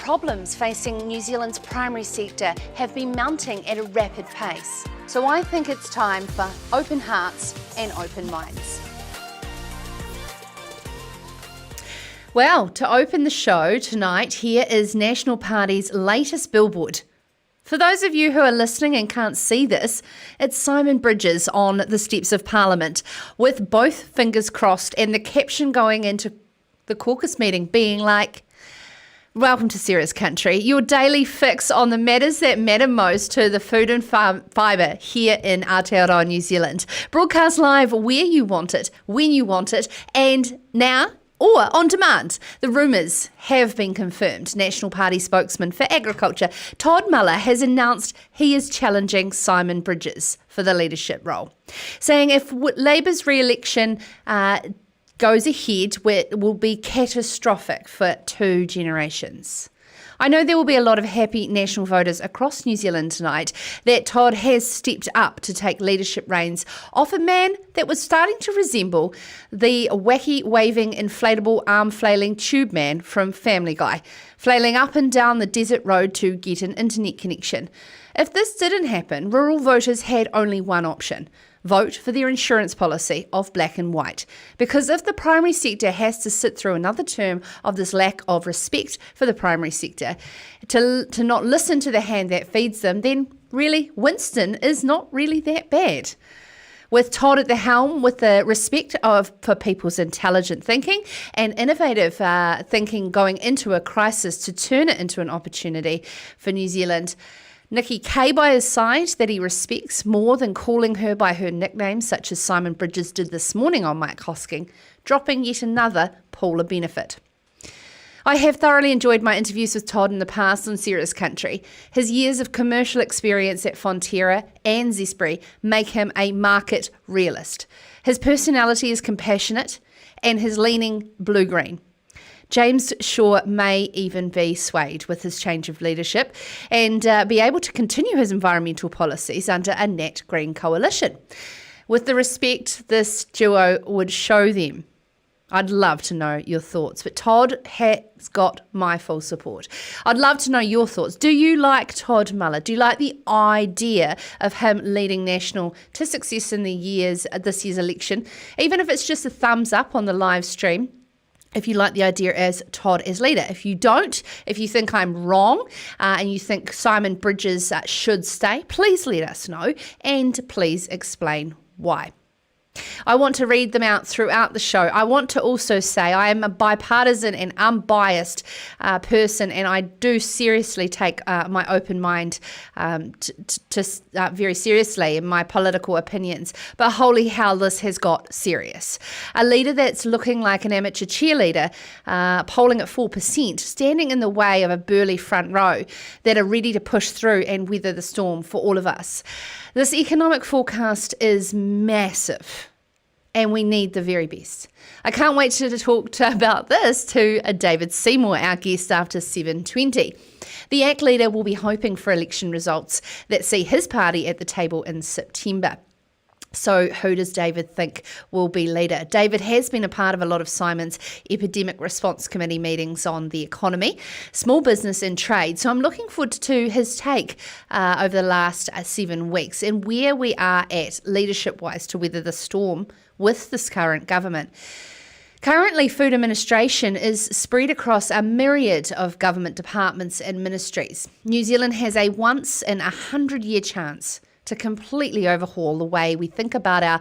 problems facing New Zealand's primary sector have been mounting at a rapid pace. So I think it's time for open hearts and open minds. Well, to open the show tonight, here is National Party's latest billboard. For those of you who are listening and can't see this, it's Simon Bridges on the steps of Parliament with both fingers crossed and the caption going into the caucus meeting being like, "Welcome to Sarah's Country, your daily fix on the matters that matter most to the food and fibre here in Aotearoa, New Zealand. Broadcast live where you want it, when you want it, and now or on demand." The rumours have been confirmed. National Party spokesman for Agriculture, Todd Muller, has announced he is challenging Simon Bridges for the leadership role, saying if Labour's re-election goes ahead, it will be catastrophic for 2 generations. I know there will be a lot of happy national voters across New Zealand tonight that Todd has stepped up to take leadership reins off a man that was starting to resemble the wacky, waving, inflatable, arm-flailing tube man from Family Guy, flailing up and down the desert road to get an internet connection. If this didn't happen, rural voters had only one option: vote for their insurance policy of black and white. Because if the primary sector has to sit through another term of this lack of respect for the primary sector, to not listen to the hand that feeds them, then really Winston is not really that bad. With Todd at the helm, with the respect for people's intelligent thinking and innovative thinking going into a crisis to turn it into an opportunity for New Zealand, Nikki Kay by his side that he respects more than calling her by her nickname, such as Simon Bridges did this morning on Mike Hosking, dropping yet another pool of benefit. I have thoroughly enjoyed my interviews with Todd in the past on Sarah's Country. His years of commercial experience at Fonterra and Zespri make him a market realist. His personality is compassionate and his leaning blue-green. James Shaw may even be swayed with his change of leadership and be able to continue his environmental policies under a Nat Green coalition. With the respect this duo would show them, I'd love to know your thoughts, but Todd has got my full support. I'd love to know your thoughts. Do you like Todd Muller? Do you like the idea of him leading National to success in this year's election? Even if it's just a thumbs up on the live stream, if you like the idea as Todd as leader. If you don't, if you think I'm wrong and you think Simon Bridges should stay, please let us know and please explain why. I want to read them out throughout the show. I want to also say I am a bipartisan and unbiased person, and I do seriously take my open mind very seriously in my political opinions. But holy hell, this has got serious. A leader that's looking like an amateur cheerleader, polling at 4%, standing in the way of a burly front row that are ready to push through and weather the storm for all of us. This economic forecast is massive, and we need the very best. I can't wait to talk about this to David Seymour, our guest after 7:20. The ACT leader will be hoping for election results that see his party at the table in September. So who does David think will be leader? David has been a part of a lot of Simon's Epidemic Response Committee meetings on the economy, small business and trade. So I'm looking forward to his take over the last 7 weeks and where we are at leadership-wise to weather the storm with this current government. Currently, food administration is spread across a myriad of government departments and ministries. New Zealand has a once-in-a-100-year chance to completely overhaul the way we think about our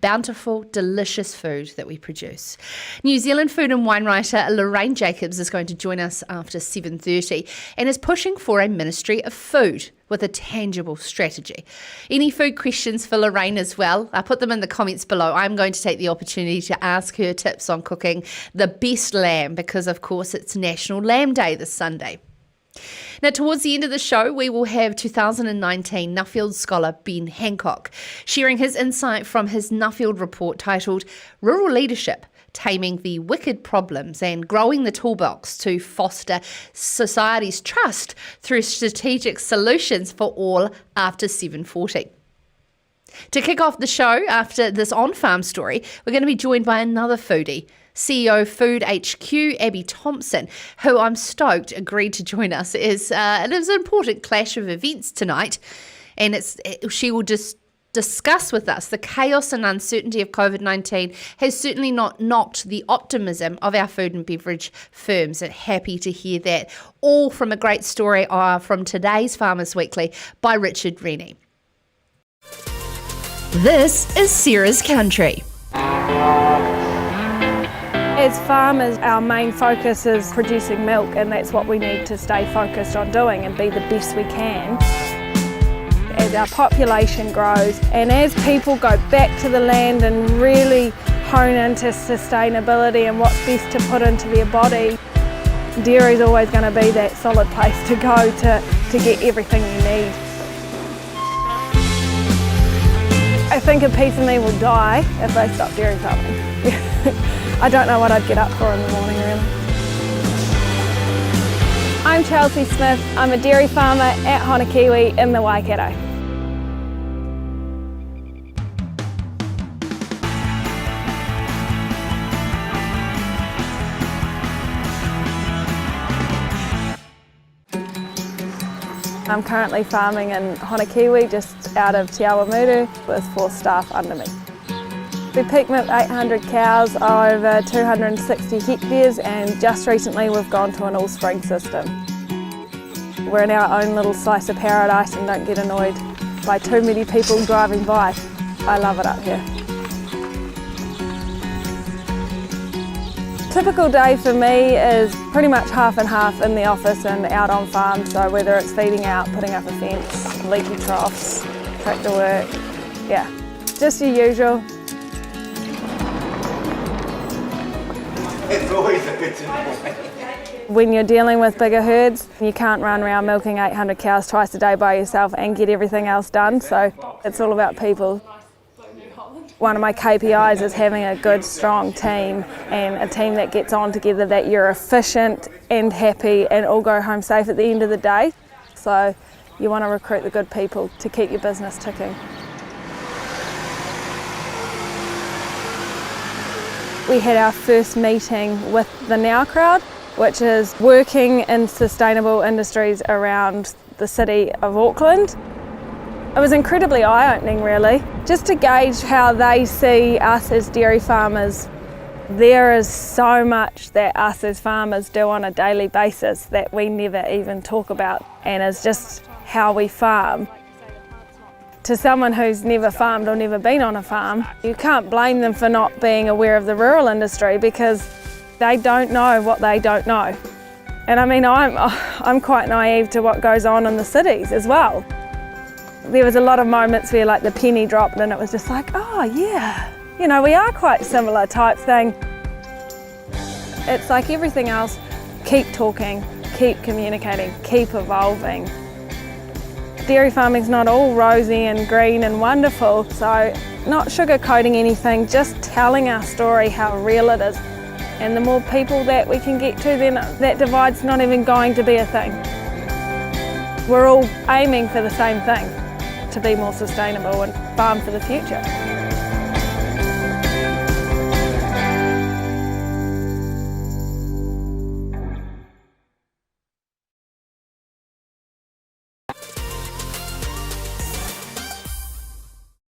bountiful, delicious food that we produce. New Zealand food and wine writer Lauraine Jacobs is going to join us after 7:30 and is pushing for a Ministry of Food with a tangible strategy. Any food questions for Lauraine as well? I'll put them in the comments below. I'm going to take the opportunity to ask her tips on cooking the best lamb because, of course, it's National Lamb Day this Sunday. Now, towards the end of the show, we will have 2019 Nuffield Scholar Ben Hancock sharing his insight from his Nuffield report titled Rural Leadership, Taming the Wicked Problems and Growing the Toolbox to Foster Society's Trust through Strategic Solutions for All after 7:40. To kick off the show after this on-farm story, we're going to be joined by another foodie, CEO Food HQ Abby Thompson, who I'm stoked agreed to join us. It is an important clash of events tonight, and she will just discuss with us the chaos and uncertainty of COVID-19 has certainly not knocked the optimism of our food and beverage firms. And happy to hear that. All from a great story from today's Farmers Weekly by Richard Rennie. This is Sarah's Country. As farmers, our main focus is producing milk, and that's what we need to stay focused on doing and be the best we can. As our population grows and as people go back to the land and really hone into sustainability and what's best to put into their body, dairy is always going to be that solid place to go to get everything you need. I think a piece of me will die if they stop dairy farming. I don't know what I'd get up for in the morning really. I'm Chelsea Smith. I'm a dairy farmer at Honakiwi in the Waikato. I'm currently farming in Honakiwi, just out of Te Awamutu, with 4 staff under me. We peak milk 800 cows over 260 hectares, and just recently we've gone to an all-spring system. We're in our own little slice of paradise and don't get annoyed by too many people driving by. I love it up here. Typical day for me is pretty much half and half in the office and out on farm, so whether it's feeding out, putting up a fence, leaky troughs, tractor work, yeah, just your usual. It's always a good thing. When you're dealing with bigger herds, you can't run around milking 800 cows twice a day by yourself and get everything else done, so it's all about people. One of my KPIs is having a good, strong team, and a team that gets on together, that you're efficient and happy and all go home safe at the end of the day. So you want to recruit the good people to keep your business ticking. We had our first meeting with the Now crowd, which is working in sustainable industries around the city of Auckland. It was incredibly eye-opening really, just to gauge how they see us as dairy farmers. There is so much that us as farmers do on a daily basis that we never even talk about, and is just how we farm. To someone who's never farmed or never been on a farm, you can't blame them for not being aware of the rural industry, because they don't know what they don't know. And I mean, I'm quite naive to what goes on in the cities as well. There was a lot of moments where like the penny dropped and it was just like, oh yeah, you know, we are quite similar type thing. It's like everything else, keep talking, keep communicating, keep evolving. Dairy farming's not all rosy and green and wonderful, so not sugarcoating anything, just telling our story, how real it is. And the more people that we can get to, then that divide's not even going to be a thing. We're all aiming for the same thing, to be more sustainable and farm for the future.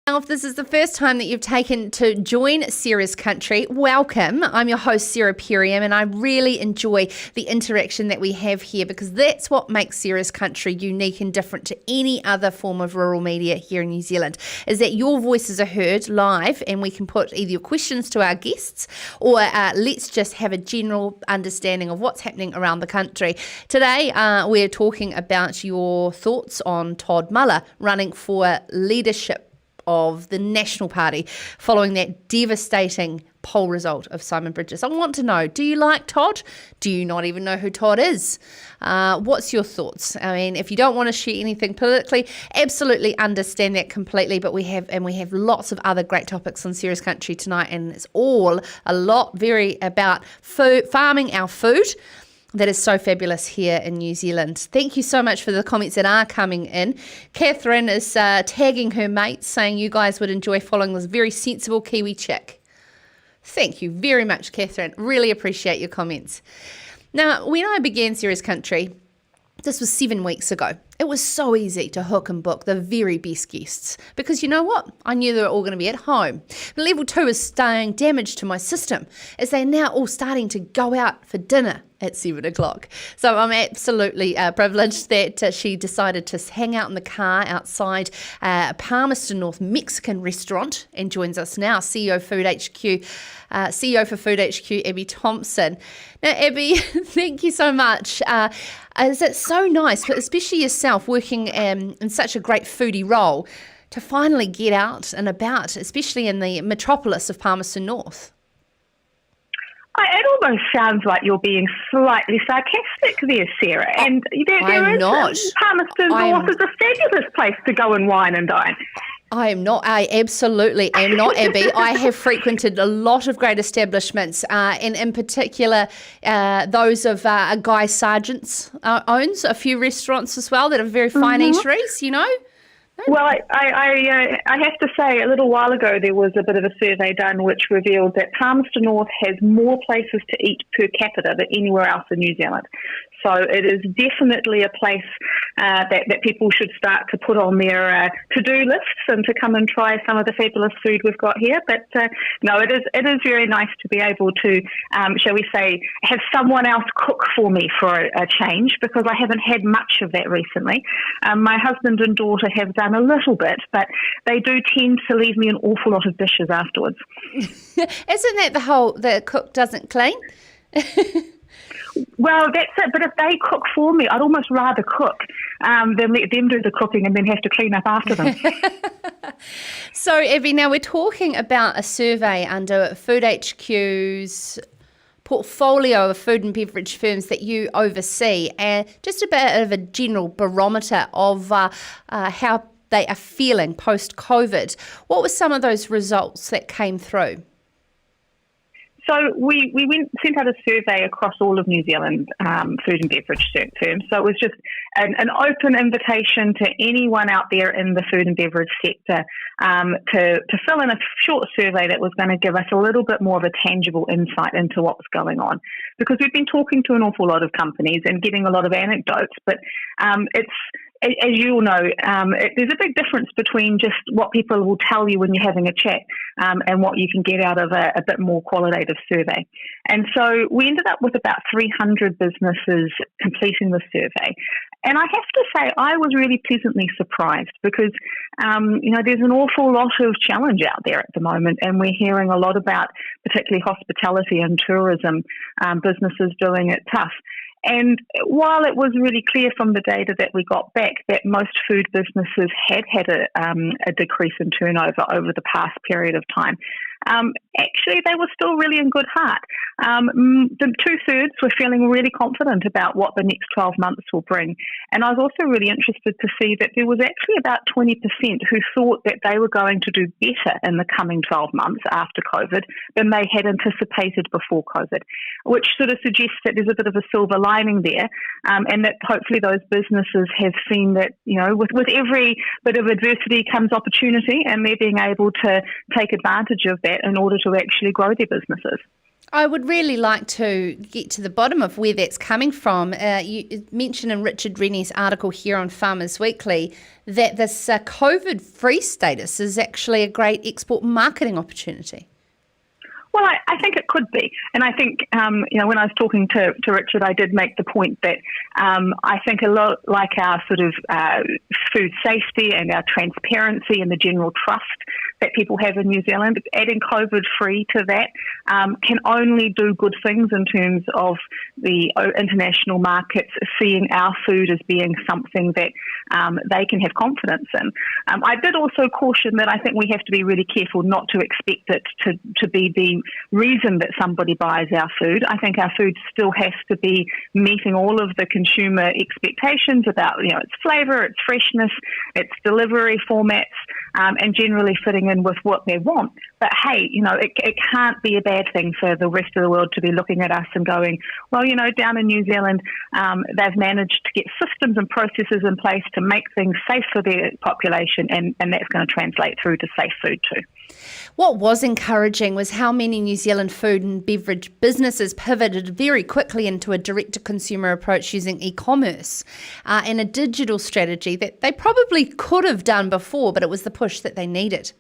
Now, if this is the first time that you've taken to join Sarah's Country, welcome. I'm your host, Sarah Perriam, and I really enjoy the interaction that we have here, because that's what makes Sarah's Country unique and different to any other form of rural media here in New Zealand, is that your voices are heard live and we can put either your questions to our guests or let's just have a general understanding of what's happening around the country. Today, we're talking about your thoughts on Todd Muller running for leadership of the National Party following that devastating poll result of Simon Bridges. I want to know, do you like Todd? Do you not even know who Todd is? What's your thoughts? I mean, if you don't want to share anything politically, absolutely understand that completely, but we have lots of other great topics on Sarah's Country tonight, and it's all a lot very about food, farming our food. That is so fabulous here in New Zealand. Thank you so much for the comments that are coming in. Catherine is tagging her mates, saying you guys would enjoy following this very sensible Kiwi chick. Thank you very much, Catherine. Really appreciate your comments. Now, when I began Serious Country, this was 7 weeks ago. It was so easy to hook and book the very best guests because you know what? I knew they were all going to be at home. But level 2 is staying damage to my system as they're now all starting to go out for dinner at 7 o'clock. So I'm absolutely privileged that she decided to hang out in the car outside a Palmerston North Mexican restaurant and joins us now, CEO for Food HQ, Abby Thompson. Now, Abby, thank you so much. It's so nice, but especially yourself working in such a great foodie role, to finally get out and about, especially in the metropolis of Palmerston North. It almost sounds like you're being slightly sarcastic there, Sarah. And I'm not. Palmerston North is a fabulous place to go and wine and dine. I am not. I absolutely am not, Abby. I have frequented a lot of great establishments, and in particular, those of Guy Sargent's owns a few restaurants as well that are very fine eateries, you know. Well, I have to say, a little while ago there was a bit of a survey done which revealed that Palmerston North has more places to eat per capita than anywhere else in New Zealand. So it is definitely a place that people should start to put on their to-do lists and to come and try some of the fabulous food we've got here. But no, it is very nice to be able to, shall we say, have someone else cook for me for a change, because I haven't had much of that recently. My husband and daughter have done a little bit, but they do tend to leave me an awful lot of dishes afterwards. Isn't that the cook doesn't clean? Well, that's it. But if they cook for me, I'd almost rather cook than let them do the cooking and then have to clean up after them. So, Abby, now we're talking about a survey under Food HQ's portfolio of food and beverage firms that you oversee, and just a bit of a general barometer of how they are feeling post-COVID. What were some of those results that came through? So we sent out a survey across all of New Zealand food and beverage firms. So it was just an open invitation to anyone out there in the food and beverage sector to fill in a short survey that was going to give us a little bit more of a tangible insight into what was going on. Because we've been talking to an awful lot of companies and getting a lot of anecdotes, but it's, as you all know, there's a big difference between just what people will tell you when you're having a chat and what you can get out of a bit more qualitative survey. And so we ended up with about 300 businesses completing the survey. And I have to say, I was really pleasantly surprised because, there's an awful lot of challenge out there at the moment, and we're hearing a lot about particularly hospitality and tourism businesses doing it tough. And while it was really clear from the data that we got back that most food businesses had a decrease in turnover over the past period of time, actually they were still really in good heart. The 2/3 were feeling really confident about what the next 12 months will bring. And I was also really interested to see that there was actually about 20% who thought that they were going to do better in the coming 12 months after COVID than they had anticipated before COVID, which sort of suggests that there's a bit of a silver lining there, and that hopefully those businesses have seen that, with every bit of adversity comes opportunity, and they're being able to take advantage of that in order to actually grow their businesses. I would really like to get to the bottom of where that's coming from. You mentioned in Richard Rennie's article here on Farmers Weekly that this COVID-free status is actually a great export marketing opportunity. Well, I think it could be. And I think, when I was talking to Richard, I did make the point that I think a lot like our sort of food safety and our transparency and the general trust that people have in New Zealand, adding COVID-free to that can only do good things in terms of the international markets seeing our food as being something that they can have confidence in. I did also caution that I think we have to be really careful not to expect it to be the reason that somebody buys our food. I think our food still has to be meeting all of the consumer expectations about, its flavour, its freshness, its delivery formats, and generally fitting in with what they want. But hey, it can't be a bad thing for the rest of the world to be looking at us and going, well, down in New Zealand, they've managed to get systems and processes in place to make things safe for their population, and that's going to translate through to safe food too. What was encouraging was how many New Zealand food and beverage businesses pivoted very quickly into a direct-to-consumer approach using e-commerce and a digital strategy that they probably could have done before, but it was the push that they needed.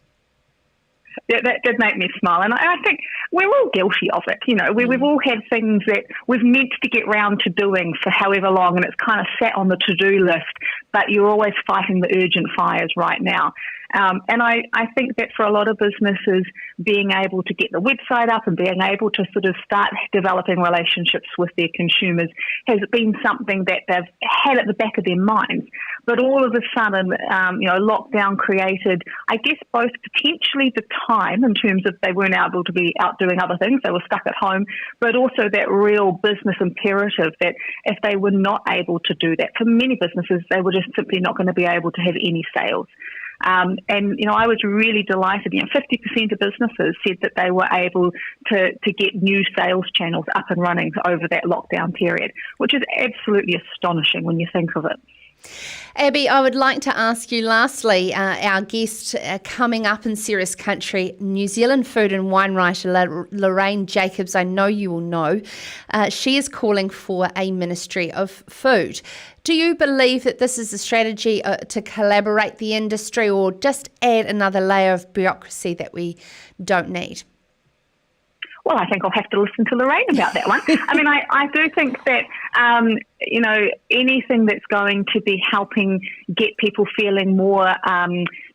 Yeah, that did make me smile. And I think we're all guilty of it. We've all had things that we've meant to get round to doing for however long, and it's kind of sat on the to-do list, but you're always fighting the urgent fires right now. And I think that for a lot of businesses, being able to get the website up and being able to sort of start developing relationships with their consumers has been something that they've had at the back of their minds. But all of a sudden, lockdown created, I guess, both potentially the time in terms of they weren't able to be out doing other things, they were stuck at home, but also that real business imperative that if they were not able to do that, for many businesses, they were just simply not going to be able to have any sales. I was really delighted. 50% of businesses said that they were able to get new sales channels up and running over that lockdown period, which is absolutely astonishing when you think of it. Abby, I would like to ask you lastly, our guest coming up in Serious Country, New Zealand food and wine writer Lauraine Jacobs, I know you will know. She is calling for a Ministry of Food. Do you believe that this is a strategy to collaborate the industry or just add another layer of bureaucracy that we don't need? Well, I think I'll have to listen to Lauraine about that one. I do think that, anything that's going to be helping get people feeling more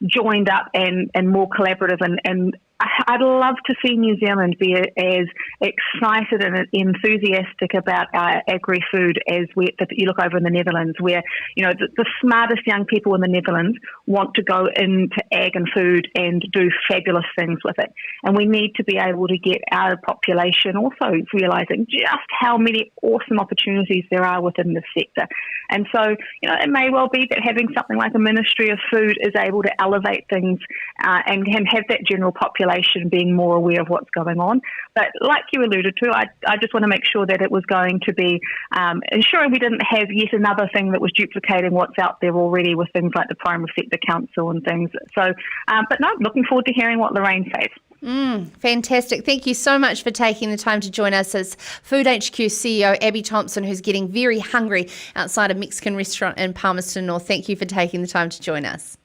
joined up and more collaborative and I'd love to see New Zealand be as excited and enthusiastic about our agri-food as you look over in the Netherlands, where the smartest young people in the Netherlands want to go into ag and food and do fabulous things with it. And we need to be able to get our population also realising just how many awesome opportunities there are within this sector. And so, it may well be that having something like a Ministry of Food is able to elevate things and have that general population being more aware of what's going on. But like you alluded to, I just want to make sure that it was going to be ensuring we didn't have yet another thing that was duplicating what's out there already with things like the Primary Sector Council and things. So, but no, looking forward to hearing what Lauraine says. Fantastic. Thank you so much for taking the time to join us as Food HQ CEO Abby Thompson, who's getting very hungry outside a Mexican restaurant in Palmerston North. Thank you for taking the time to join us.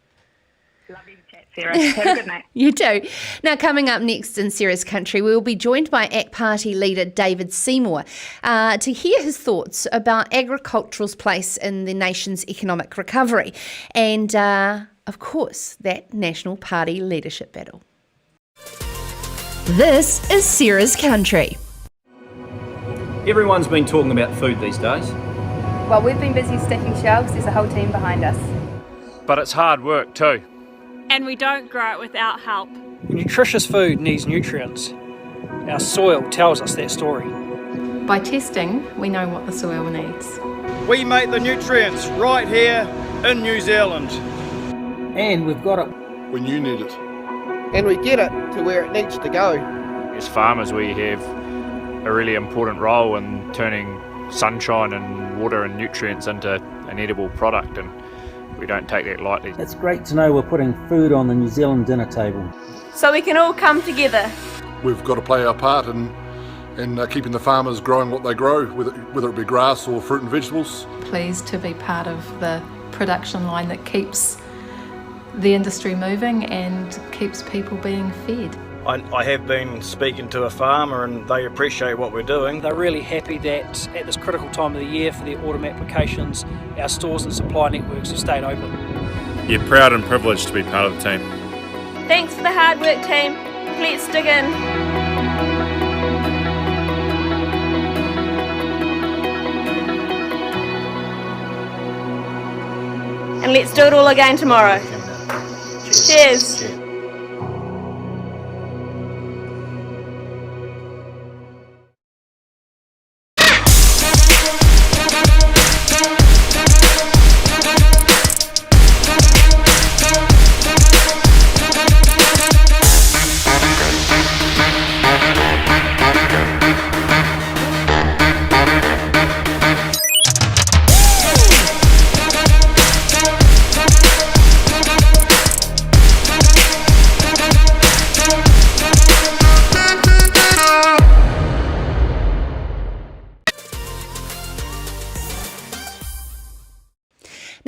Lovely to chat, Sarah. Have a good night. You too. Now, coming up next in Serious Country, we will be joined by ACT Party leader David Seymour to hear his thoughts about agricultural's place in the nation's economic recovery and, of course, that National Party leadership battle. This is Serious Country. Everyone's been talking about food these days. While we've been busy stacking shelves, there's a whole team behind us. But it's hard work too. And we don't grow it without help. Nutritious food needs nutrients. Our soil tells us that story. By testing, we know what the soil needs. We make the nutrients right here in New Zealand. And we've got it when you need it. And we get it to where it needs to go. As farmers, we have a really important role in turning sunshine and water and nutrients into an edible product, and we don't take that lightly. It's great to know we're putting food on the New Zealand dinner table. So we can all come together. We've got to play our part in keeping the farmers growing what they grow, whether it be grass or fruit and vegetables. Pleased to be part of the production line that keeps the industry moving and keeps people being fed. I have been speaking to a farmer and they appreciate what we're doing. They're really happy that at this critical time of the year for their autumn applications, our stores and supply networks have stayed open. You're proud and privileged to be part of the team. Thanks for the hard work, team. Let's dig in. And let's do it all again tomorrow. Cheers.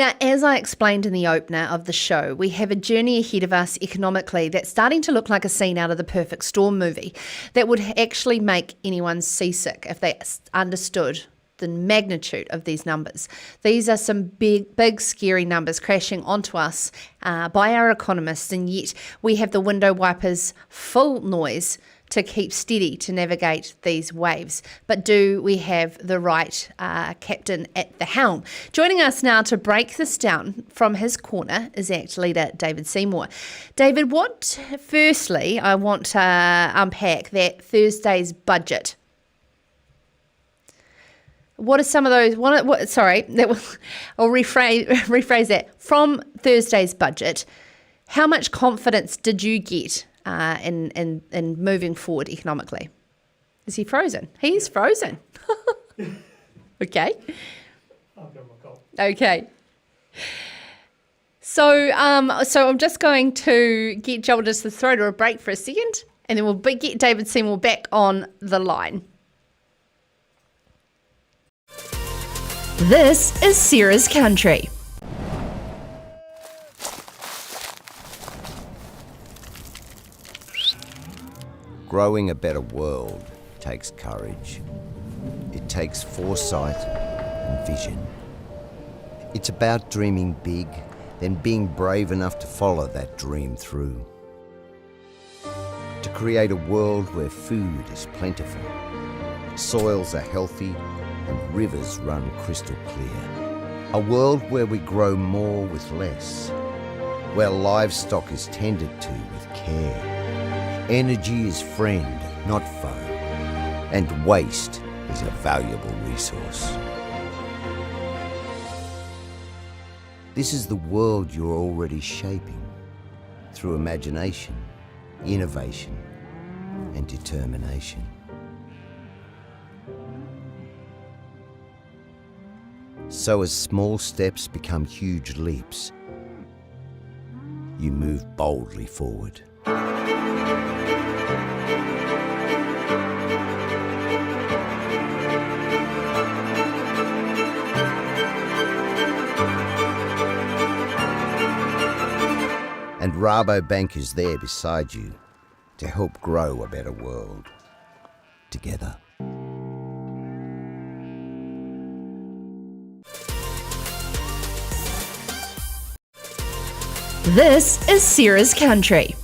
Now, as I explained in the opener of the show, we have a journey ahead of us economically that's starting to look like a scene out of the Perfect Storm movie that would actually make anyone seasick if they understood the magnitude of these numbers. These are some big, scary numbers crashing onto us by our economists, and yet we have the window wipers full noise to keep steady to navigate these waves. But do we have the right captain at the helm? Joining us now to break this down from his corner is ACT leader David Seymour. David, firstly, I want to unpack that Thursday's budget. What are some of those? I'll rephrase that. From Thursday's budget, how much confidence did you get in moving forward economically? Is he frozen? He's frozen. Okay. Okay. So I'm just going to get Joel just to throw to a break for a second, and then we'll get David Seymour back on the line. This is Sarah's Country. Growing a better world takes courage. It takes foresight and vision. It's about dreaming big, then being brave enough to follow that dream through. To create a world where food is plentiful, soils are healthy, and rivers run crystal clear. A world where we grow more with less, where livestock is tended to with care. Energy is friend, not foe, and waste is a valuable resource. This is the world you're already shaping through imagination, innovation, and determination. So as small steps become huge leaps, you move boldly forward. And Rabobank is there beside you to help grow a better world together. This is Sarah's Country.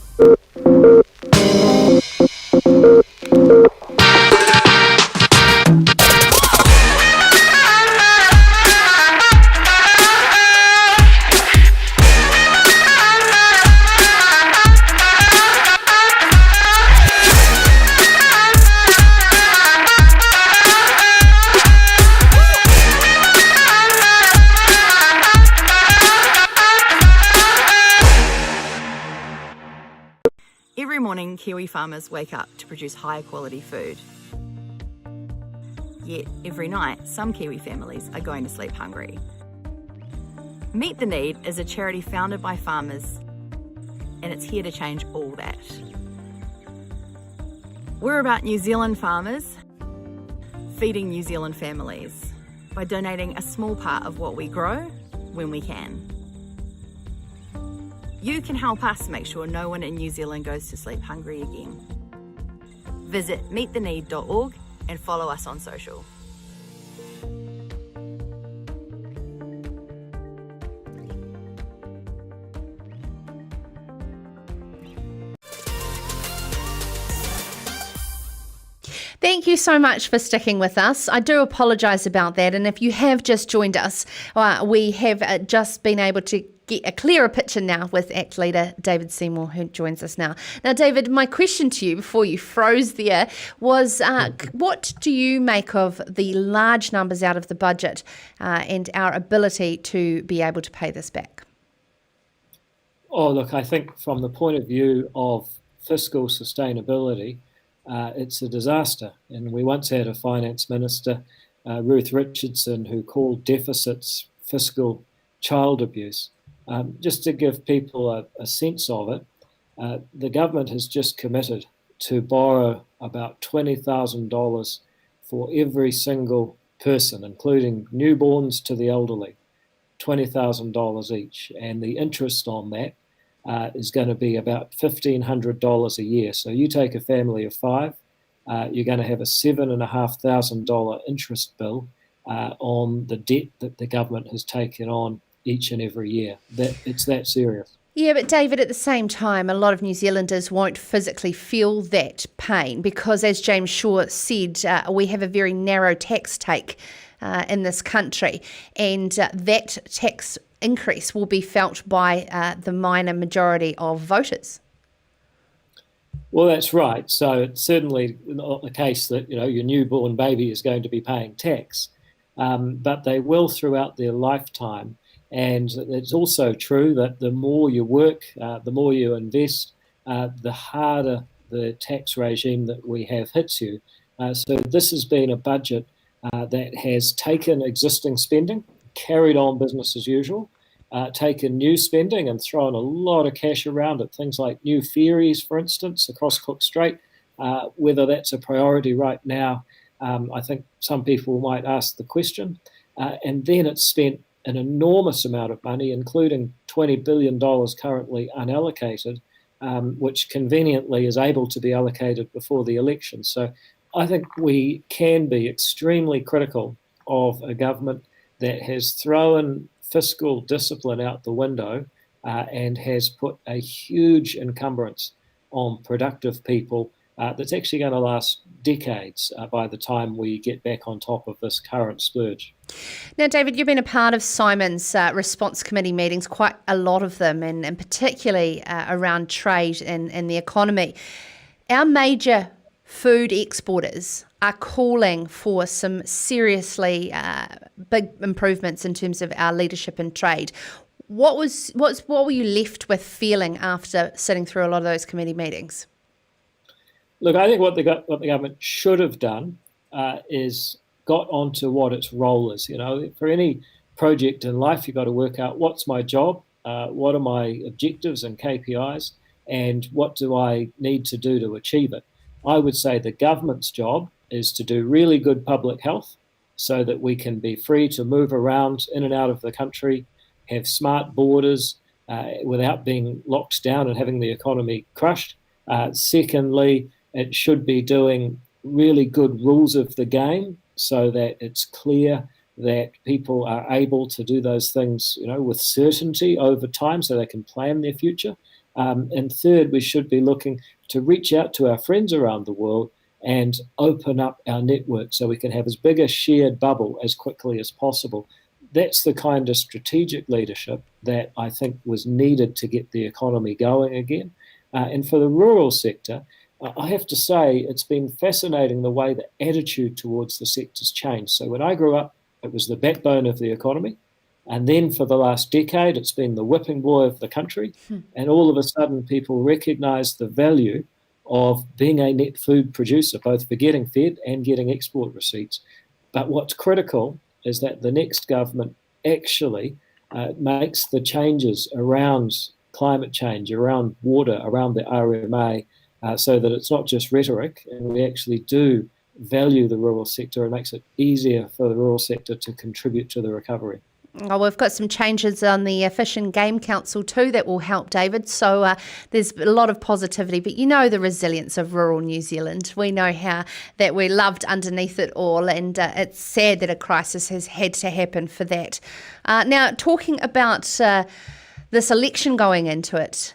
Every morning, Kiwi farmers wake up to produce high quality food. Yet, every night, some Kiwi families are going to sleep hungry. Meet the Need is a charity founded by farmers, and it's here to change all that. We're about New Zealand farmers feeding New Zealand families by donating a small part of what we grow when we can. You can help us make sure no one in New Zealand goes to sleep hungry again. Visit meettheneed.org and follow us on social. Thank you so much for sticking with us. I do apologise about that. And if you have just joined us, we have just been able to get a clearer picture now with ACT leader David Seymour, who joins us now. Now, David, my question to you before you froze there was, what do you make of the large numbers out of the budget and our ability to be able to pay this back? Oh, look, I think from the point of view of fiscal sustainability, it's a disaster. And we once had a finance minister, Ruth Richardson, who called deficits fiscal child abuse. Just to give people a sense of it, the government has just committed to borrow about $20,000 for every single person, including newborns to the elderly. $20,000 each, and the interest on that is going to be about $1,500 a year. So you take a family of 5, you're going to have a $7,500 interest bill on the debt that the government has taken on each and every year. It's that serious. Yeah, but David, at the same time, a lot of New Zealanders won't physically feel that pain because, as James Shaw said, we have a very narrow tax take in this country, and that tax increase will be felt by the minor majority of voters. Well, that's right. So it's certainly not the case that your newborn baby is going to be paying tax, but they will throughout their lifetime. And it's also true that the more you work, the more you invest, the harder the tax regime that we have hits you. So this has been a budget that has taken existing spending, carried on business as usual, taken new spending and thrown a lot of cash around it. Things like new ferries, for instance, across Cook Strait. Whether that's a priority right now, I think some people might ask the question. And then it's spent an enormous amount of money, including $20 billion currently unallocated, which conveniently is able to be allocated before the election. So I think we can be extremely critical of a government that has thrown fiscal discipline out the window and has put a huge encumbrance on productive people that's actually going to last decades by the time we get back on top of this current splurge. Now, David, you've been a part of Simon's response committee meetings, quite a lot of them, and particularly around trade and the economy. Our major food exporters are calling for some seriously big improvements in terms of our leadership in trade. What were you left with feeling after sitting through a lot of those committee meetings? Look, I think what the government should have done is got onto what its role is. For any project in life, you've got to work out what's my job, what are my objectives and KPIs, and what do I need to do to achieve it. I would say the government's job is to do really good public health so that we can be free to move around in and out of the country, have smart borders without being locked down and having the economy crushed. Secondly, it should be doing really good rules of the game so that it's clear that people are able to do those things, with certainty over time so they can plan their future. And third, we should be looking to reach out to our friends around the world and open up our network so we can have as big a shared bubble as quickly as possible. That's the kind of strategic leadership that I think was needed to get the economy going again. And for the rural sector, I have to say it's been fascinating the way the attitude towards the sector's changed. So when I grew up, it was the backbone of the economy. And then for the last decade, it's been the whipping boy of the country. And all of a sudden, people recognise the value of being a net food producer, both for getting fed and getting export receipts. But what's critical is that the next government actually makes the changes around climate change, around water, around the RMA, so that it's not just rhetoric, and we actually do value the rural sector and makes it easier for the rural sector to contribute to the recovery. Oh, we've got some changes on the Fish and Game Council too that will help, David. So there's a lot of positivity, but the resilience of rural New Zealand. We know how that we're loved underneath it all, and it's sad that a crisis has had to happen for that. Now, talking about this election going into it,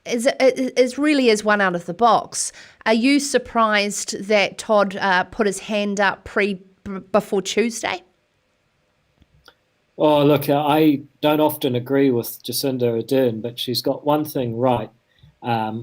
is really is one out of the box. Are you surprised that Todd put his hand up before Tuesday? Oh, look, I don't often agree with Jacinda Ardern, but she's got one thing right,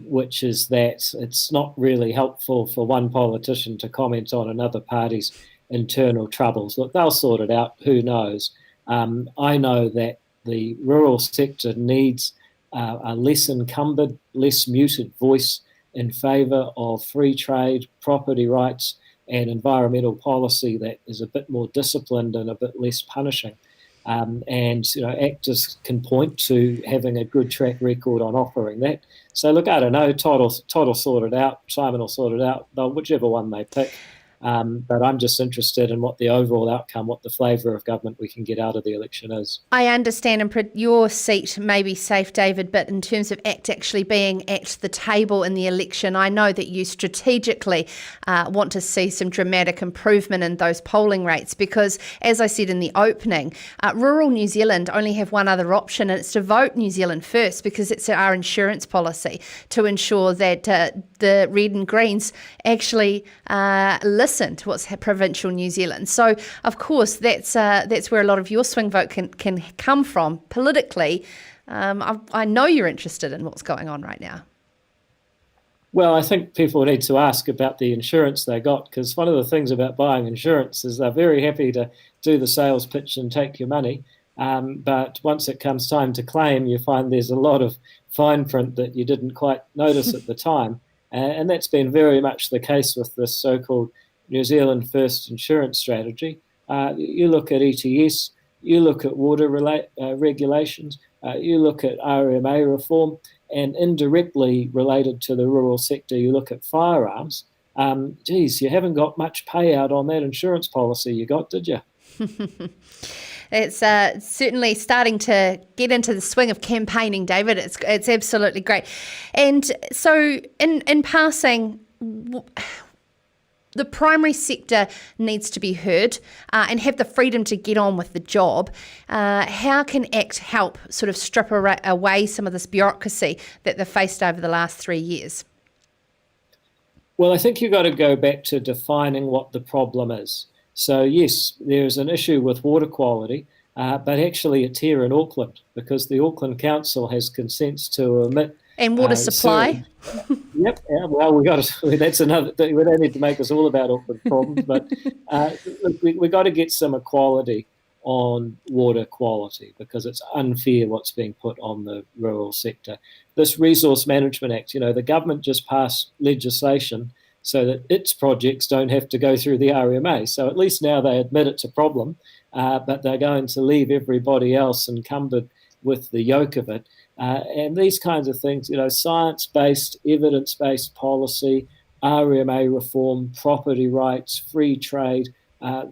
which is that it's not really helpful for one politician to comment on another party's internal troubles. Look, they'll sort it out, who knows. I know that the rural sector needs a less encumbered, less muted voice in favour of free trade, property rights and environmental policy that is a bit more disciplined and a bit less punishing. Actors can point to having a good track record on offering that. So look, I don't know, Todd will sort it out, Simon will sort it out, whichever one they pick. But I'm just interested in what the overall outcome, what the flavour of government we can get out of the election is. I understand, and your seat may be safe, David, but in terms of ACT actually being at the table in the election, I know that you strategically want to see some dramatic improvement in those polling rates because, as I said in the opening, rural New Zealand only have one other option, and it's to vote New Zealand first because it's our insurance policy to ensure that the red and greens actually listen to what's provincial New Zealand. So, of course, that's where a lot of your swing vote can come from politically. I know you're interested in what's going on right now. Well, I think people need to ask about the insurance they got, because one of the things about buying insurance is they're very happy to do the sales pitch and take your money. But once it comes time to claim, you find there's a lot of fine print that you didn't quite notice at the time. And that's been very much the case with this so-called New Zealand First insurance strategy. You look at ETS, you look at water regulations, you look at RMA reform, and indirectly related to the rural sector, you look at firearms. You haven't got much payout on that insurance policy you got, did you? It's certainly starting to get into the swing of campaigning, David. It's absolutely great. And so in passing, the primary sector needs to be heard and have the freedom to get on with the job. How can ACT help sort of strip away some of this bureaucracy that they've faced over the last 3 years? Well, I think you've got to go back to defining what the problem is. So, yes, there's an issue with water quality, but actually it's here in Auckland because the Auckland Council has consents to omit... And water supply. Yep. Well, that's another thing. We don't need to make this all about Auckland problems, but we've got to get some equality on water quality because it's unfair what's being put on the rural sector. This Resource Management Act, the government just passed legislation so that its projects don't have to go through the RMA. So at least now they admit it's a problem, but they're going to leave everybody else encumbered with the yoke of it. And these kinds of things, science-based, evidence-based policy, RMA reform, property rights, free trade,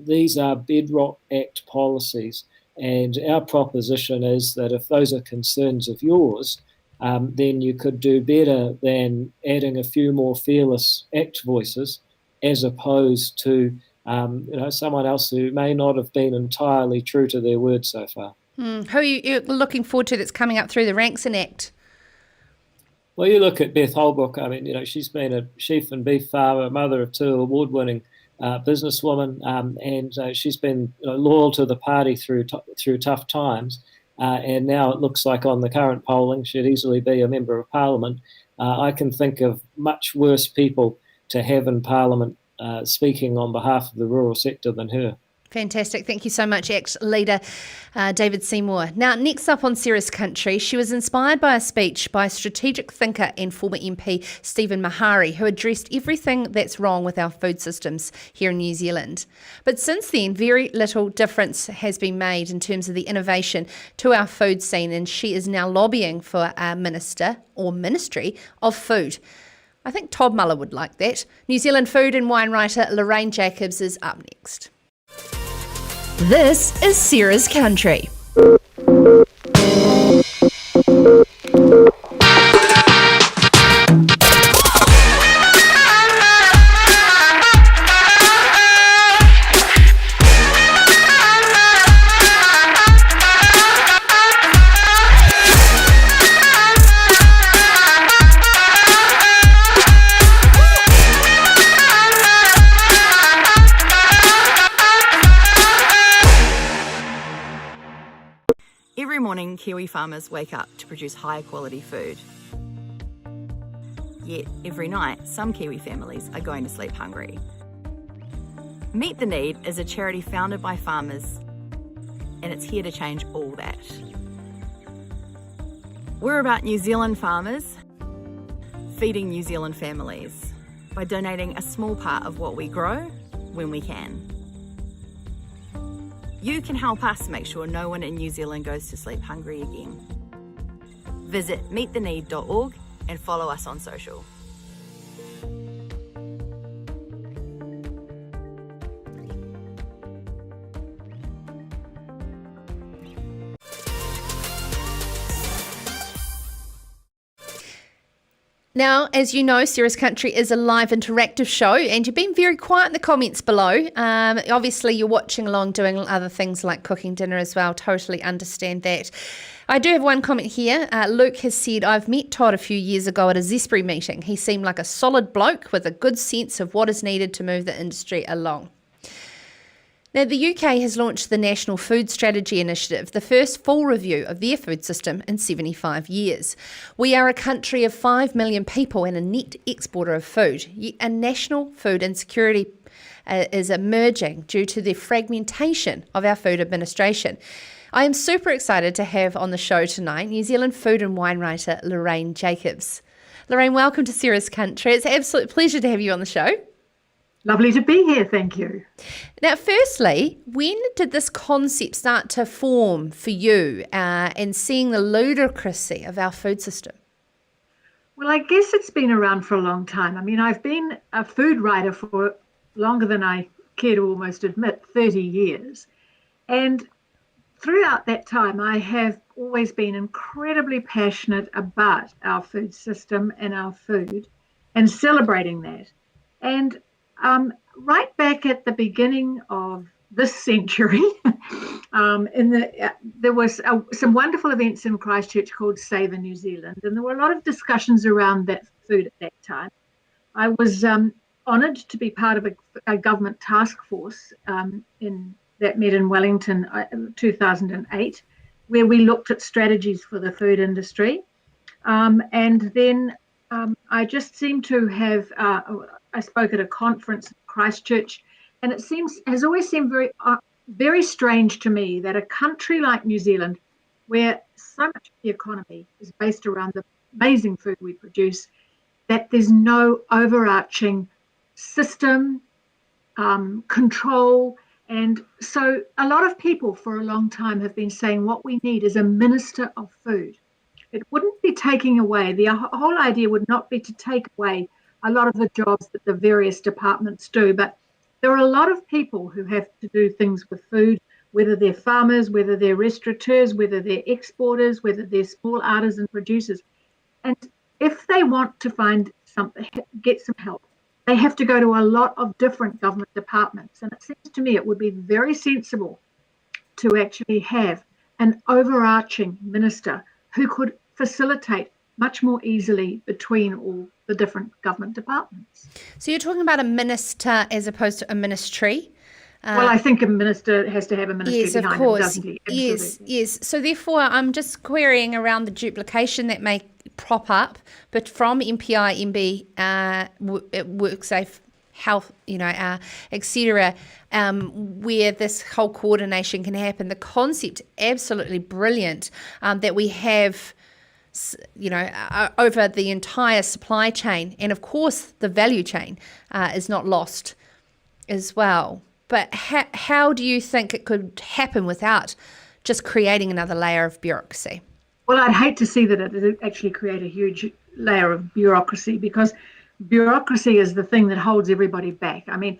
these are bedrock ACT policies. And our proposition is that if those are concerns of yours, then you could do better than adding a few more fearless ACT voices as opposed to someone else who may not have been entirely true to their word so far. Who are you looking forward to that's coming up through the ranks in ACT? Well, you look at Beth Holbrook. I mean, she's been a sheep and beef farmer, mother of 2, award-winning businesswoman, and she's been loyal to the party through tough times. And now it looks like on the current polling, she'd easily be a member of Parliament. I can think of much worse people to have in Parliament speaking on behalf of the rural sector than her. Fantastic. Thank you so much, ACT leader David Seymour. Now, next up on Sarah's Country, she was inspired by a speech by strategic thinker and former MP Stephen Mahari, who addressed everything that's wrong with our food systems here in New Zealand. But since then, very little difference has been made in terms of the innovation to our food scene, and she is now lobbying for a minister or Ministry of Food. I think Todd Muller would like that. New Zealand food and wine writer Lauraine Jacobs is up next. This is Sarah's Country. Every morning, Kiwi farmers wake up to produce higher quality food. Yet, every night, some Kiwi families are going to sleep hungry. Meet the Need is a charity founded by farmers, and it's here to change all that. We're about New Zealand farmers feeding New Zealand families by donating a small part of what we grow when we can. You can help us make sure no one in New Zealand goes to sleep hungry again. Visit meettheneed.org and follow us on social. Now, as you know, Sarah's Country is a live interactive show, and you've been very quiet in the comments below. Obviously, you're watching along, doing other things like cooking dinner as well. Totally understand that. I do have one comment here. Luke has said, I've met Todd a few years ago at a Zespri meeting. He seemed like a solid bloke with a good sense of what is needed to move the industry along. Now, the UK has launched the National Food Strategy Initiative, the first full review of their food system in 75 years. We are a country of 5 million people and a net exporter of food. Yet a national food insecurity is emerging due to the fragmentation of our food administration. I am super excited to have on the show tonight New Zealand food and wine writer Lauraine Jacobs. Lauraine, welcome to Sarah's Country. It's an absolute pleasure to have you on the show. Lovely to be here, thank you. Now, firstly, when did this concept start to form for you and seeing the ludicrousy of our food system? Well, I guess it's been around for a long time. I mean, I've been a food writer for longer than I care to almost admit, 30 years. And throughout that time, I have always been incredibly passionate about our food system and our food and celebrating that. And right back at the beginning of this century, there was some wonderful events in Christchurch called Seymour, New Zealand, and there were a lot of discussions around that food at that time. I was honoured to be part of a government task force that met in Wellington 2008, where we looked at strategies for the food industry. And then I just seemed to have, I spoke at a conference in Christchurch, and it has always seemed very strange to me that a country like New Zealand, where so much of the economy is based around the amazing food we produce, that there's no overarching system, control. And so a lot of people for a long time have been saying what we need is a minister of food. It wouldn't be taking away, the whole idea would not be to take away a lot of the jobs that the various departments do, but there are a lot of people who have to do things with food, whether they're farmers, whether they're restaurateurs, whether they're exporters, whether they're small artisan producers. And if they want to find something, get some help, they have to go to a lot of different government departments. And it seems to me it would be very sensible to actually have an overarching minister who could facilitate much more easily between all the different government departments. So you're talking about a minister as opposed to a ministry? Well, I think a minister has to have a ministry behind him, doesn't he? Absolutely. Yes. So therefore, I'm just querying around the duplication that may prop up, but from MPI, MB, WorkSafe, Health, etc., where this whole coordination can happen. The concept, absolutely brilliant, that we have over the entire supply chain, and of course the value chain is not lost as well. But how do you think it could happen without just creating another layer of bureaucracy? Well, I'd hate to see that it would actually create a huge layer of bureaucracy, because bureaucracy is the thing that holds everybody back. I mean,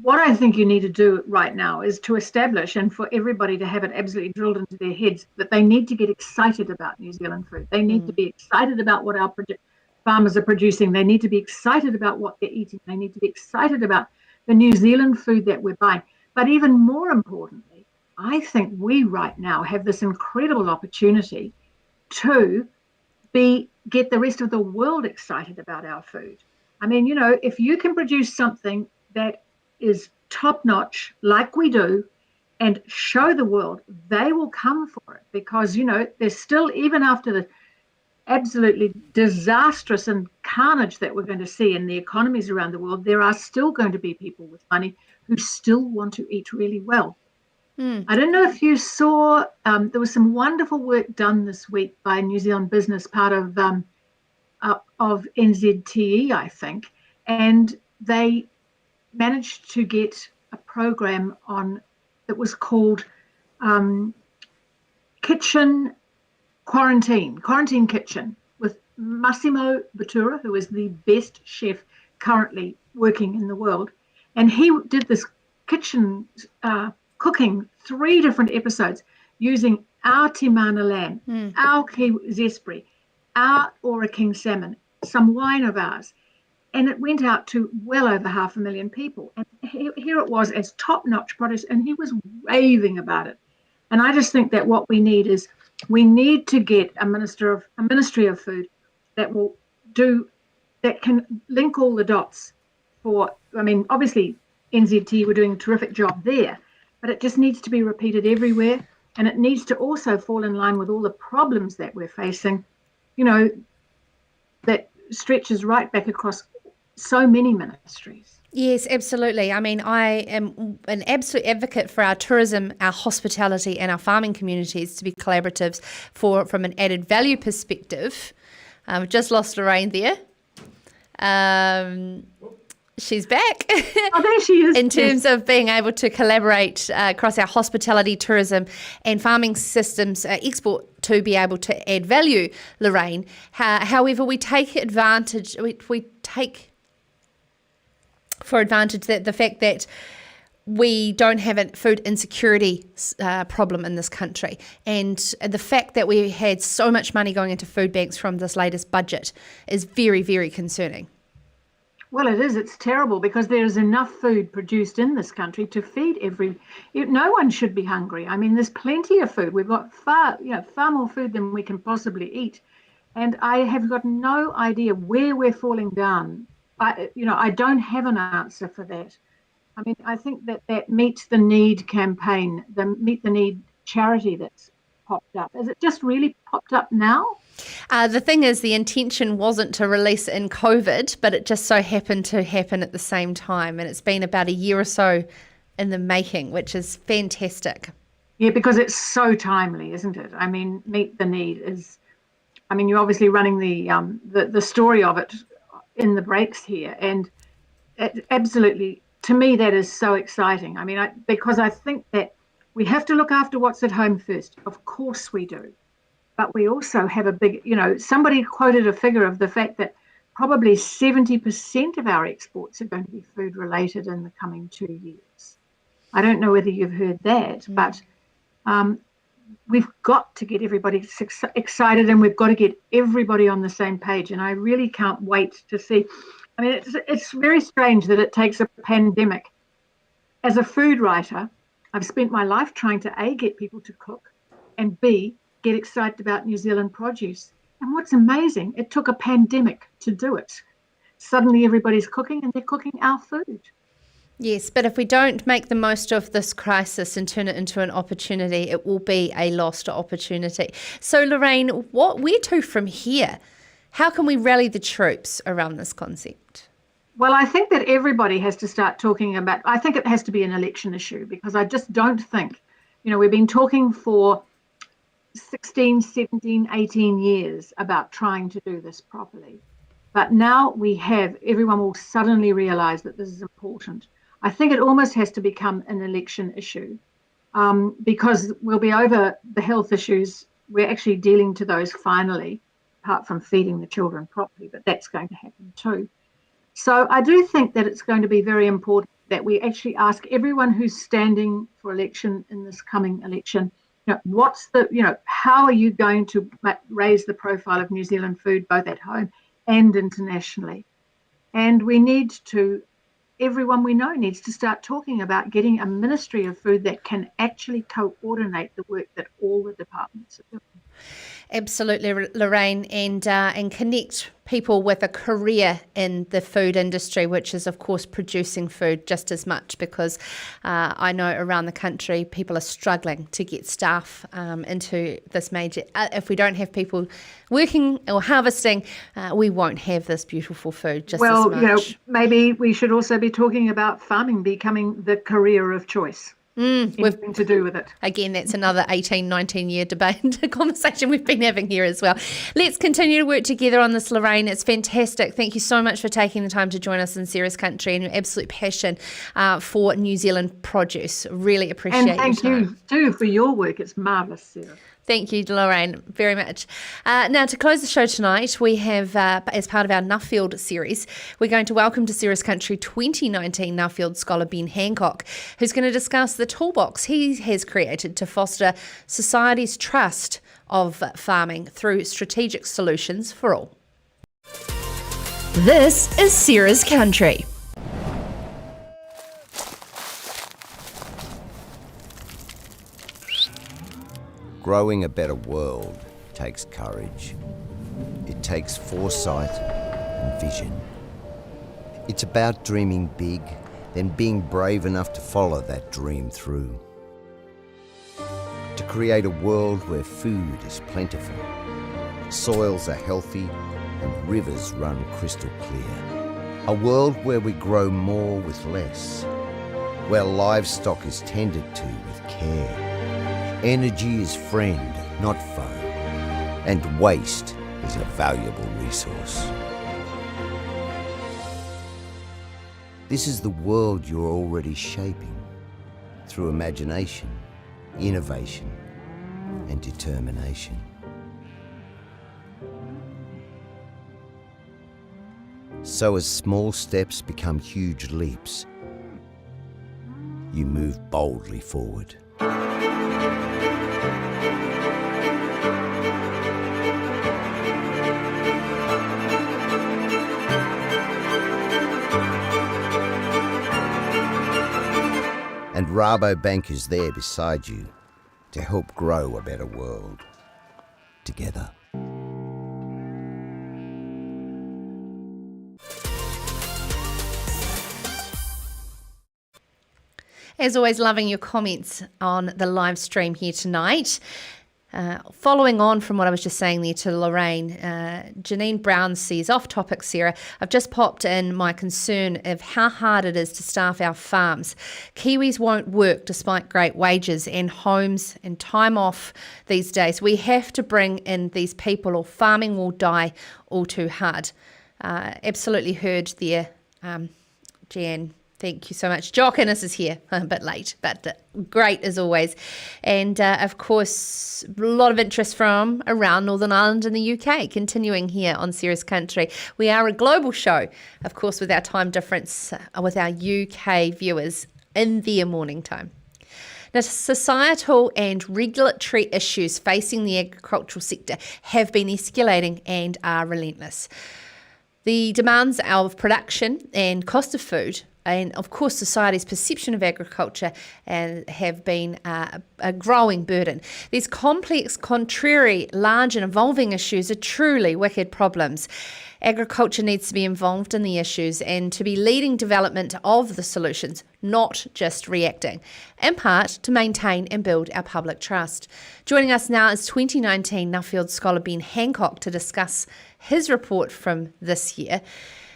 what I think you need to do right now is to establish, and for everybody to have it absolutely drilled into their heads, that they need to get excited about New Zealand food. They need to be excited about what our farmers are producing. They need to be excited about what they're eating. They need to be excited about the New Zealand food that we're buying. But even more importantly, I think we right now have this incredible opportunity to get the rest of the world excited about our food. I mean, if you can produce something that is top-notch, like we do, and show the world, they will come for it, because, there's still, even after the absolutely disastrous and carnage that we're going to see in the economies around the world, there are still going to be people with money who still want to eat really well. I don't know if you saw, there was some wonderful work done this week by New Zealand Business, part of NZTE, I think, and they managed to get a program on that was called Kitchen Quarantine Kitchen, with Massimo Bottura, who is the best chef currently working in the world. And he did this kitchen cooking 3 different episodes using our Timana lamb, our Zespri, our Ora King salmon, some wine of ours. And it went out to well over 500,000 people. And here it was as top-notch produce, and he was raving about it. And I just think that what we need is we need to get a ministry of food that can link all the dots obviously NZT were doing a terrific job there, but it just needs to be repeated everywhere. And it needs to also fall in line with all the problems that we're facing, that stretches right back across so many ministries. Yes, absolutely. I mean, I am an absolute advocate for our tourism, our hospitality and our farming communities to be collaboratives from an added value perspective. I've just lost Lauraine there. She's back. Oh, there she is. In terms of being able to collaborate across our hospitality, tourism and farming systems, export to be able to add value, Lauraine. However, we take advantage, we take for advantage that the fact that we don't have a food insecurity problem in this country, and the fact that we had so much money going into food banks from this latest budget is very, very concerning. Well, it is. It's terrible because there is enough food produced in this country to feed no one should be hungry. I mean, there's plenty of food. We've got far more food than we can possibly eat. And I have got no idea where we're falling down. I don't have an answer for that. I mean, I think that Meet the Need campaign, the Meet the Need charity that's popped up, has it just really popped up now? The thing is, the intention wasn't to release in COVID, but it just so happened to happen at the same time. And it's been about a year or so in the making, which is fantastic. Yeah, because it's so timely, isn't it? I mean, Meet the Need is, you're obviously running the story of it in the breaks here. And it absolutely, to me, that is so exciting. Because I think that we have to look after what's at home first. Of course we do. But we also have a big, somebody quoted a figure of the fact that probably 70% of our exports are going to be food related in the coming 2 years. I don't know whether you've heard that, but we've got to get everybody excited, and we've got to get everybody on the same page. And I really can't wait to see. It's very strange that it takes a pandemic. As a food writer, I've spent my life trying to A, get people to cook, and B, get excited about New Zealand produce. And what's amazing, it took a pandemic to do it. Suddenly everybody's cooking, and they're cooking our food. Yes, but if we don't make the most of this crisis and turn it into an opportunity, it will be a lost opportunity. So Lauraine, where to from here? How can we rally the troops around this concept? Well, I think that everybody has to start talking about, I think it has to be an election issue, because I just don't think, we've been talking for 16, 17, 18 years about trying to do this properly. But now everyone will suddenly realise that this is important. I think it almost has to become an election issue because we'll be over the health issues. We're actually dealing to those finally, apart from feeding the children properly, but that's going to happen too. So I do think that it's going to be very important that we actually ask everyone who's standing for election in this coming election, how are you going to raise the profile of New Zealand food, both at home and internationally? And everyone we know needs to start talking about getting a ministry of food that can actually coordinate the work that all the departments are doing. Absolutely, Lauraine, and connect people with a career in the food industry, which is, of course, producing food just as much, because I know around the country people are struggling to get staff into this major. If we don't have people working or harvesting, we won't have this beautiful food just as much. Maybe we should also be talking about farming becoming the career of choice. Anything to do with it. Again, that's another 18, 19-year debate conversation we've been having here as well. Let's continue to work together on this, Lauraine. It's fantastic. Thank you so much for taking the time to join us in Sarah's Country and your absolute passion for New Zealand produce. Really appreciate it. And thank you too for your work. It's marvellous, Sarah. Thank you, Lauraine, very much. Now, to close the show tonight, we have, as part of our Nuffield series, we're going to welcome to Sarah's Country 2019 Nuffield Scholar Ben Hancock, who's going to discuss the toolbox he has created to foster society's trust of farming through strategic solutions for all. This is Sarah's Country. Growing a better world takes courage. It takes foresight and vision. It's about dreaming big, then being brave enough to follow that dream through. To create a world where food is plentiful, soils are healthy, and rivers run crystal clear. A world where we grow more with less, where livestock is tended to with care. Energy is friend, not foe, and waste is a valuable resource. This is the world you're already shaping through imagination, innovation, and determination. So as small steps become huge leaps, you move boldly forward. And Rabobank is there beside you to help grow a better world together. As always, loving your comments on the live stream here tonight. Following on from what I was just saying there to Lauraine, Janine Brown says, off topic, Sarah, I've just popped in my concern of how hard it is to staff our farms. Kiwis won't work despite great wages and homes and time off these days. We have to bring in these people or farming will die all too hard. Absolutely heard there, Jan. Thank you so much. Jock Innes is here, a bit late, but great as always. And of course, a lot of interest from around Northern Ireland and the UK, continuing here on Sarah's Country. We are a global show, of course, with our time difference, with our UK viewers in their morning time. Now, societal and regulatory issues facing the agricultural sector have been escalating and are relentless. The demands of production and cost of food and, of course, society's perception of agriculture have been a growing burden. These complex, contrary, large and evolving issues are truly wicked problems. Agriculture needs to be involved in the issues and to be leading development of the solutions, not just reacting, in part to maintain and build our public trust. Joining us now is 2019 Nuffield Scholar Ben Hancock to discuss his report from this year.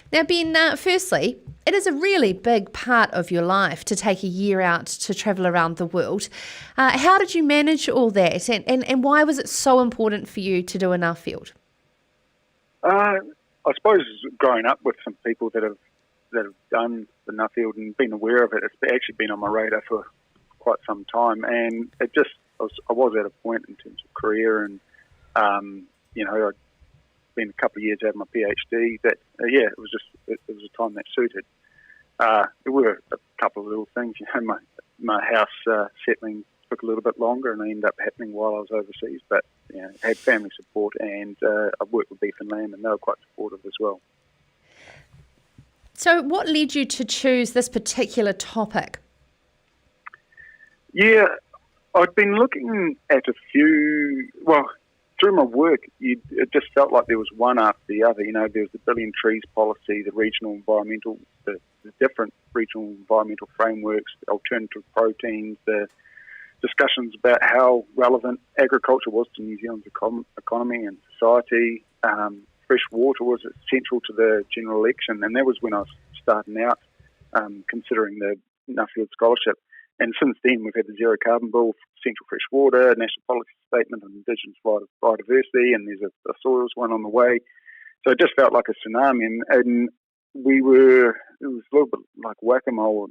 Now, Ben, firstly, it is a really big part of your life to take a year out to travel around the world. How did you manage all that, and why was it so important for you to do a Nuffield? I suppose growing up with some people that have done the Nuffield and been aware of it, it's actually been on my radar for quite some time, and I was at a point in terms of career, and I'd been a couple of years out of my PhD. That it was a time that suited. There were a couple of little things. My house settling took a little bit longer, and it ended up happening while I was overseas. But I had family support, and I worked with Beef and Lamb, and they were quite supportive as well. So, what led you to choose this particular topic? Yeah, I'd been looking at a few. Well, through my work, it just felt like there was one after the other. There was the Billion Trees policy, the regional environmental, the different regional environmental frameworks, the alternative proteins, the discussions about how relevant agriculture was to New Zealand's economy and society. Fresh water was central to the general election, and that was when I was starting out considering the Nuffield Scholarship. And since then, we've had the Zero Carbon Bill, Central Fresh Water, National Policy Statement on Indigenous Biodiversity, and there's a soils one on the way. So it just felt like a tsunami, and it was a little bit like whack-a-mole,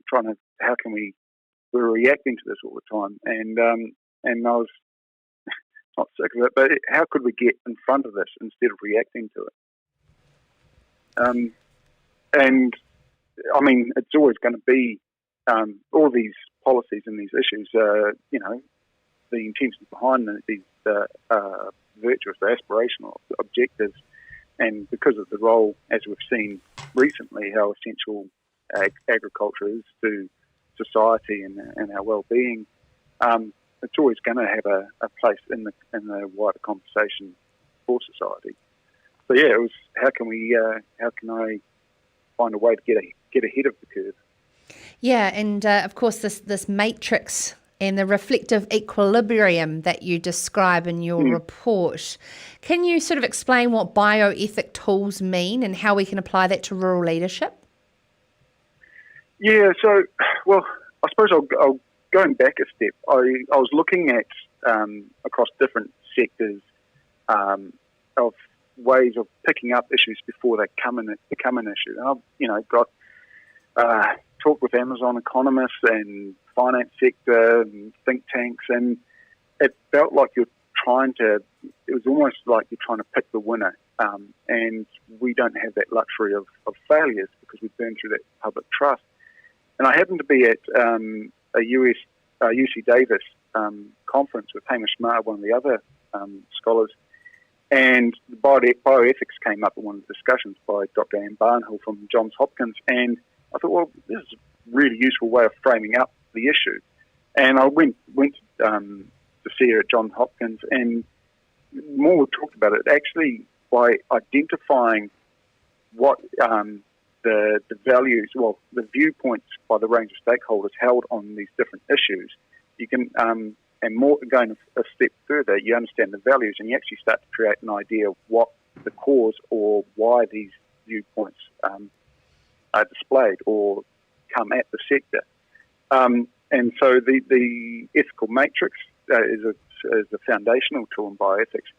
we were reacting to this all the time. And I was not sick of it, but how could we get in front of this instead of reacting to it? And, I mean, it's always going to be all these policies and these issues, the intentions behind these virtuous or aspirational objectives, And because of the role, as we've seen recently, how essential agriculture is to society and our well-being, it's always going to have a place in the wider conversation for society. So yeah, it was how can I find a way to get ahead of the curve? Yeah, and of course this matrix and the reflective equilibrium that you describe in your report. Can you sort of explain what bioethic tools mean and how we can apply that to rural leadership? Yeah, so, well, I suppose I'll going back a step. I was looking at, across different sectors, of ways of picking up issues before they become an issue. And I've, got talked with Amazon economists and finance sector and think tanks, and it felt like it was almost like you're trying to pick the winner. And we don't have that luxury of failures because we've burned through that public trust. And I happened to be at a UC Davis conference with Hamish Marr, one of the other scholars, and bioethics came up in one of the discussions by Dr. Anne Barnhill from Johns Hopkins, and I thought, well, this is a really useful way of framing up the issue. And I went to see her at Johns Hopkins, and more we talked about it, actually by identifying what the values, well, the viewpoints by the range of stakeholders held on these different issues, you can, and more going a step further, you understand the values and you actually start to create an idea of what the cause or why these viewpoints are displayed or come at the sector. And so the ethical matrix is a foundational tool in bioethics,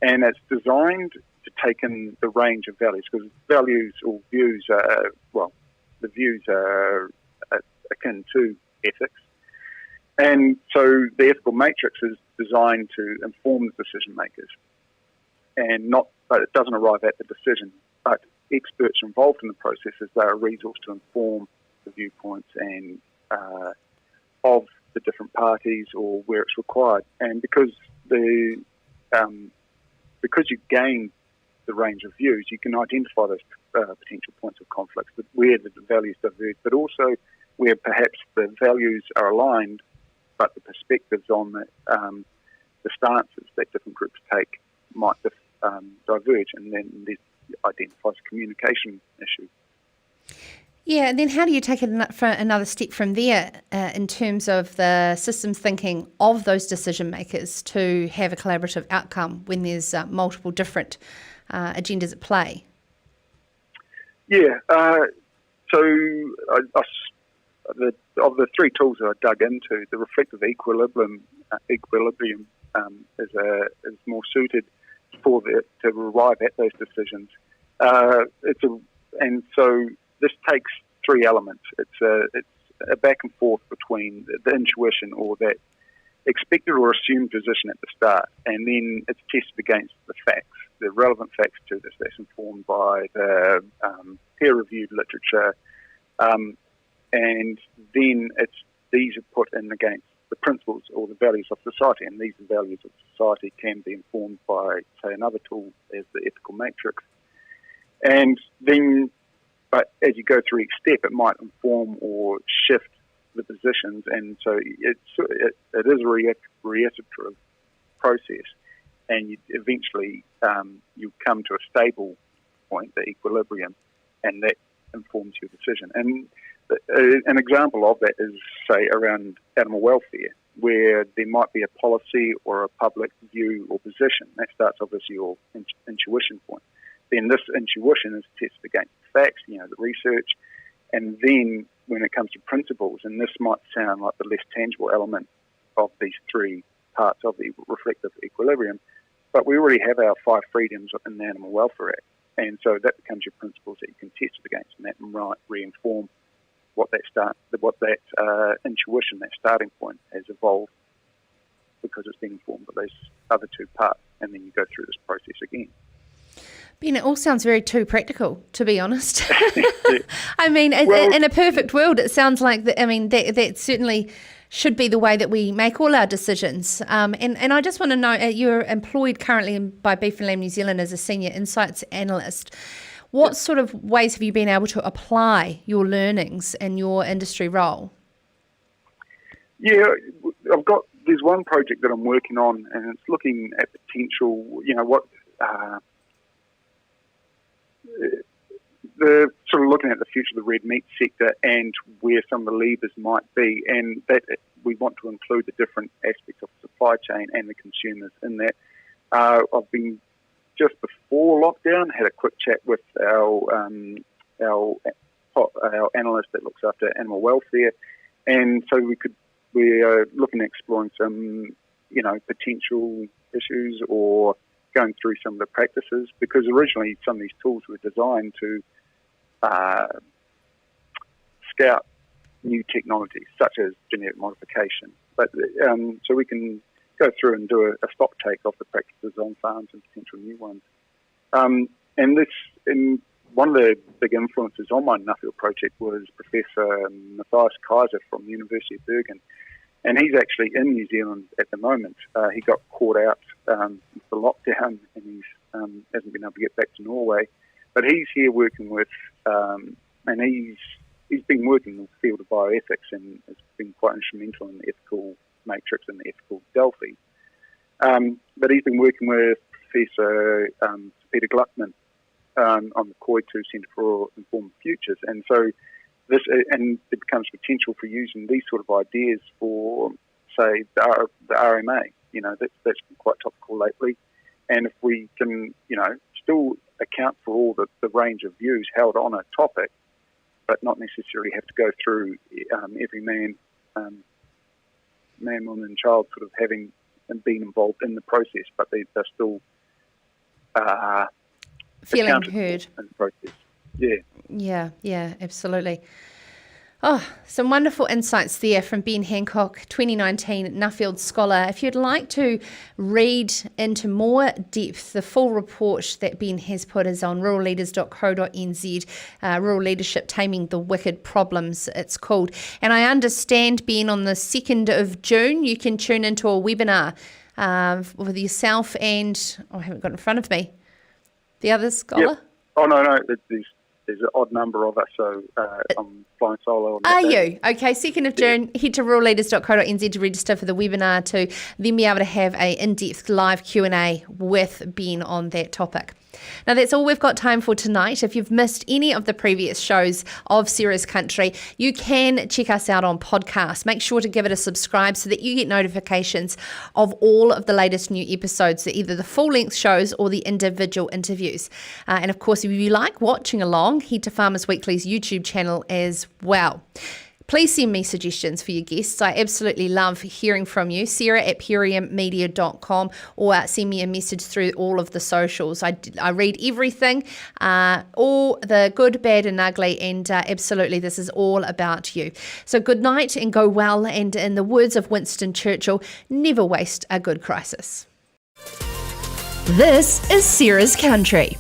and it's designed to take in the range of values, because values or views are, well, the views are akin to ethics. And so the ethical matrix is designed to inform the decision makers, but it doesn't arrive at the decision. But experts involved in the process, as they're a resource to inform the viewpoints and of the different parties or where it's required. And because you gain the range of views, you can identify those potential points of conflict, where the values diverge, but also where perhaps the values are aligned, but the perspectives on the stances that different groups take might diverge, and then this identifies a communication issue. Yeah, and then how do you take it another step from there in terms of the systems thinking of those decision makers to have a collaborative outcome when there's multiple different agendas at play? Yeah, so of the three tools that I dug into, the reflective equilibrium is more suited to arrive at those decisions. And so this takes three elements. It's a back and forth between the intuition or that expected or assumed position at the start, and then it's tested against the facts, the relevant facts to this. That's informed by the peer-reviewed literature, and then these are put in against the principles or the values of society, and these values of society can be informed by, say, another tool as the ethical matrix. And then, but as you go through each step, it might inform or shift the positions, and so it is a reiterative process, and eventually you come to a stable point, the equilibrium, and that informs your decision. And an example of that is, say, around animal welfare, where there might be a policy or a public view or position. That starts off as your intuition point. Then this intuition is tested against facts, the research, and then when it comes to principles, and this might sound like the less tangible element of these three parts of the reflective equilibrium, but we already have our 5 freedoms in the Animal Welfare Act, and so that becomes your principles that you can test it against, and that might re-inform what that intuition, that starting point, has evolved because it's been informed by those other two parts, and then you go through this process again. Ben, it all sounds very too practical, to be honest. I mean, in a perfect world, it sounds like that certainly should be the way that we make all our decisions. And I just want to know, you're employed currently by Beef and Lamb New Zealand as a senior insights analyst. What sort of ways have you been able to apply your learnings in your industry role? Yeah, there's one project that I'm working on, and it's looking at potential, the sort of looking at the future of the red meat sector and where some of the levers might be, and that we want to include the different aspects of the supply chain and the consumers in that. I've been, just before lockdown, had a quick chat with our analyst that looks after animal welfare, and so we're looking at exploring some, potential issues or going through some of the practices, because originally some of these tools were designed to scout new technologies such as genetic modification. But so we can go through and do a stock take of the practices on farms and potential new ones. And one of the big influences on my Nuffield project was Professor Matthias Kaiser from the University of Bergen. And he's actually in New Zealand at the moment. He got caught out with the lockdown, and he hasn't been able to get back to Norway. But he's here working with, and he's been working in the field of bioethics and has been quite instrumental in the ethical matrix and the ethical Delphi. But he's been working with Professor Peter Gluckman on the KOI2 Centre for Informed Futures. And so it becomes potential for using these sort of ideas for, say, the RMA. That's been quite topical lately. And if we can, still account for all the range of views held on a topic, but not necessarily have to go through every man, woman, and child sort of having and being involved in the process, but they're still feeling heard in the process. Yeah, absolutely. Oh, some wonderful insights there from Ben Hancock, 2019 Nuffield Scholar. If you'd like to read into more depth, the full report that Ben has put is on ruralleaders.co.nz, Rural Leadership Taming the Wicked Problems, it's called. And I understand, Ben, on the 2nd of June, you can tune into a webinar with yourself and, I haven't got it in front of me, the other scholar? Yep. Oh, no, there's an odd number of us, so I'm flying solo on that. Are you? Okay, 2nd of June, head to ruralleaders.co.nz to register for the webinar to then be able to have a in-depth live Q&A with Ben on that topic. Now, that's all we've got time for tonight. If you've missed any of the previous shows of Sarah's Country, you can check us out on podcast. Make sure to give it a subscribe so that you get notifications of all of the latest new episodes, so either the full-length shows or the individual interviews. And of course, if you like watching along, head to Farmers Weekly's YouTube channel as well. Please send me suggestions for your guests. I absolutely love hearing from you. Sarah@puriummedia.com, or send me a message through all of the socials. I read everything, all the good, bad and ugly, and absolutely this is all about you. So good night and go well, and in the words of Winston Churchill, never waste a good crisis. This is Sarah's Country.